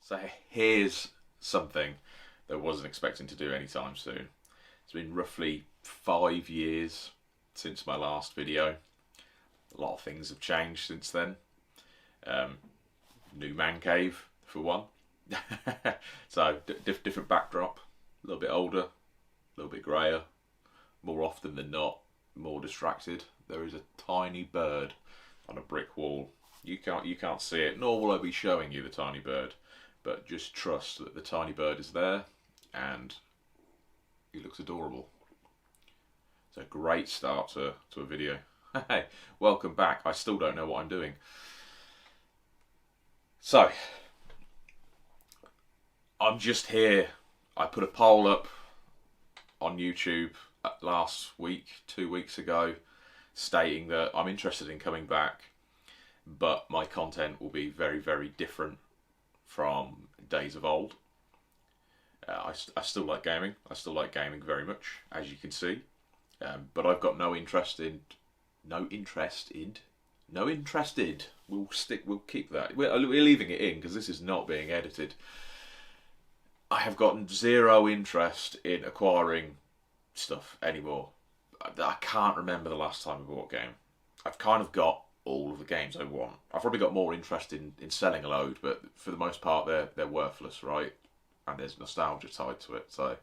So here's something that I wasn't expecting to do anytime soon. It's been roughly 5 years since my last video. A lot of things have changed since then. Um, New man cave for one. So different backdrop, a little bit older, a little bit greyer, more often than not, more distracted. There is a tiny bird on a brick wall. You can't see it, nor will I be showing you the tiny bird, but just trust that the tiny bird is there and he looks adorable. It's a great start to a video. Hey, welcome back. I still don't know what I'm doing. So, I'm just here. I put a poll up on YouTube last week, 2 weeks ago, stating that I'm interested in coming back, but my content will be very, very different from days of old. I still like gaming. I still like gaming very much, as you can see. But I've got no interest in. We'll keep that. We're leaving it in because this is not being edited. I have gotten zero interest in acquiring stuff anymore. I can't remember the last time I bought a game. I've kind of got all of the games I want. I've probably got more interest in selling a load, but for the most part they're worthless, right? And there's nostalgia tied to it, so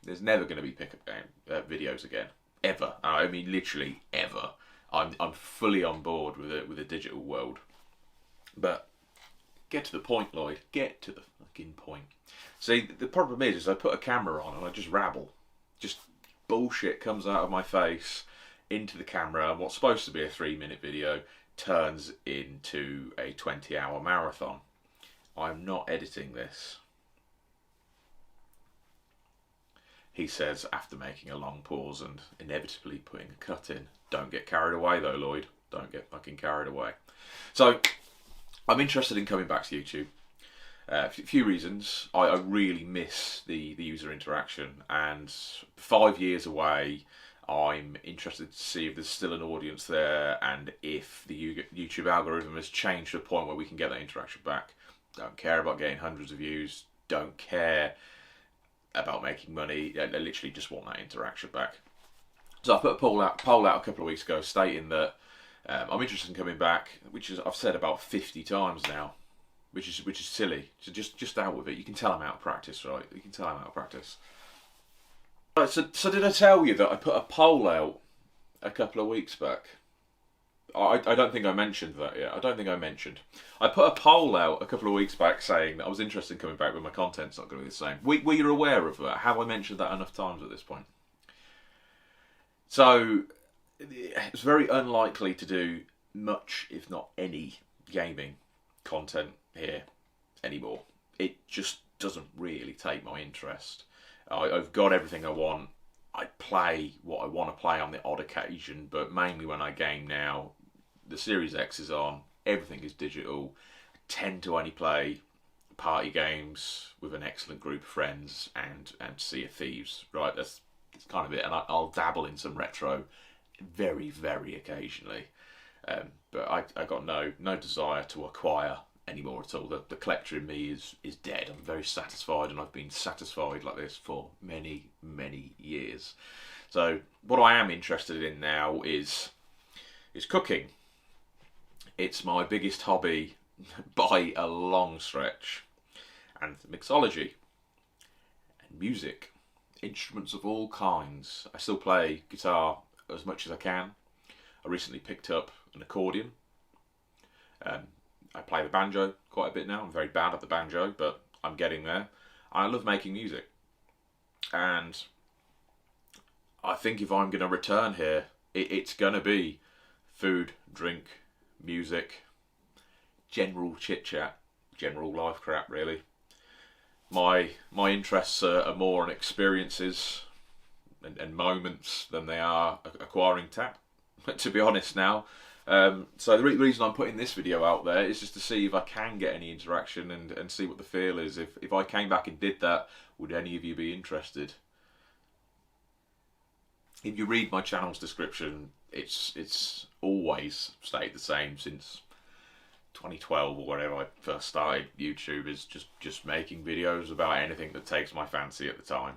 there's never going to be pickup game videos again, ever. I mean, literally ever. I'm fully on board with a digital world. But get to the point, Lloyd. Get to the fucking point. See, the problem is I put a camera on and I just rabble. Just bullshit comes out of my face into the camera, and what's supposed to be a 3-minute video turns into a 20-hour marathon. I'm not editing this, he says after making a long pause and inevitably putting a cut in. Don't get carried away though, Lloyd. Don't get fucking carried away. So, I'm interested in coming back to YouTube. A few reasons. I really miss the user interaction, and 5 years away, I'm interested to see if there's still an audience there and if the YouTube algorithm has changed to a point where we can get that interaction back. Don't care about getting hundreds of views. Don't care about making money. I literally just want that interaction back. So I put a poll out a couple of weeks ago stating that I'm interested in coming back, which is I've said about 50 times now, which is silly. So just out with it. You can tell I'm out of practice, right? You can tell I'm out of practice. Right, so did I tell you that I put a poll out a couple of weeks back? I don't think I mentioned that yet. I don't think I mentioned. I put a poll out a couple of weeks back saying that I was interested in coming back, but my content's not going to be the same. Were you aware of that? Have I mentioned that enough times at this point? So, it's very unlikely to do much, if not any, gaming content here anymore. It just doesn't really take my interest. I've got everything I want. I play what I want to play on the odd occasion, but mainly when I game now, the Series X is on, everything is digital. I tend to only play party games with an excellent group of friends and Sea of Thieves, right? That's kind of it. And I'll dabble in some retro very, very occasionally. But I got no desire to acquire anymore at all. The collector in me is dead. I'm very satisfied, and I've been satisfied like this for many, many years. So what I am interested in now is cooking. It's my biggest hobby by a long stretch. And mixology and music, instruments of all kinds. I still play guitar as much as I can. I recently picked up an accordion. I play the banjo quite a bit now. I'm very bad at the banjo, but I'm getting there. I love making music. And I think if I'm going to return here, it's going to be food, drink, music, general chit-chat, general life crap, really. My interests are more on experiences and moments than they are acquiring tap, to be honest now. So the reason I'm putting this video out there is just to see if I can get any interaction and see what the feel is. If I came back and did that, would any of you be interested? If you read my channel's description, it's always stayed the same since 2012 or whatever I first started YouTube, is just making videos about anything that takes my fancy at the time.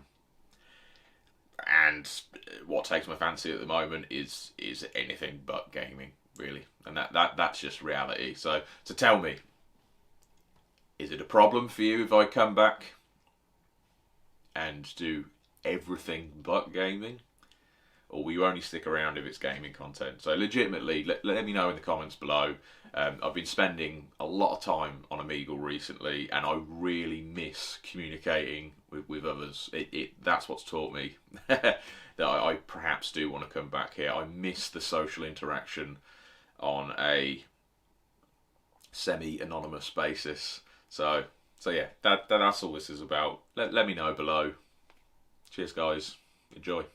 And what takes my fancy at the moment is anything but gaming, really, and that's just reality. So tell me, is it a problem for you if I come back and do everything but gaming? Or will you only stick around if it's gaming content? So legitimately, let me know in the comments below. I've been spending a lot of time on Omegle recently, and I really miss communicating with others. That's what's taught me that I perhaps do want to come back here. I miss the social interaction on a semi-anonymous basis. So yeah, that's all this is about. Let me know below. Cheers, guys. Enjoy.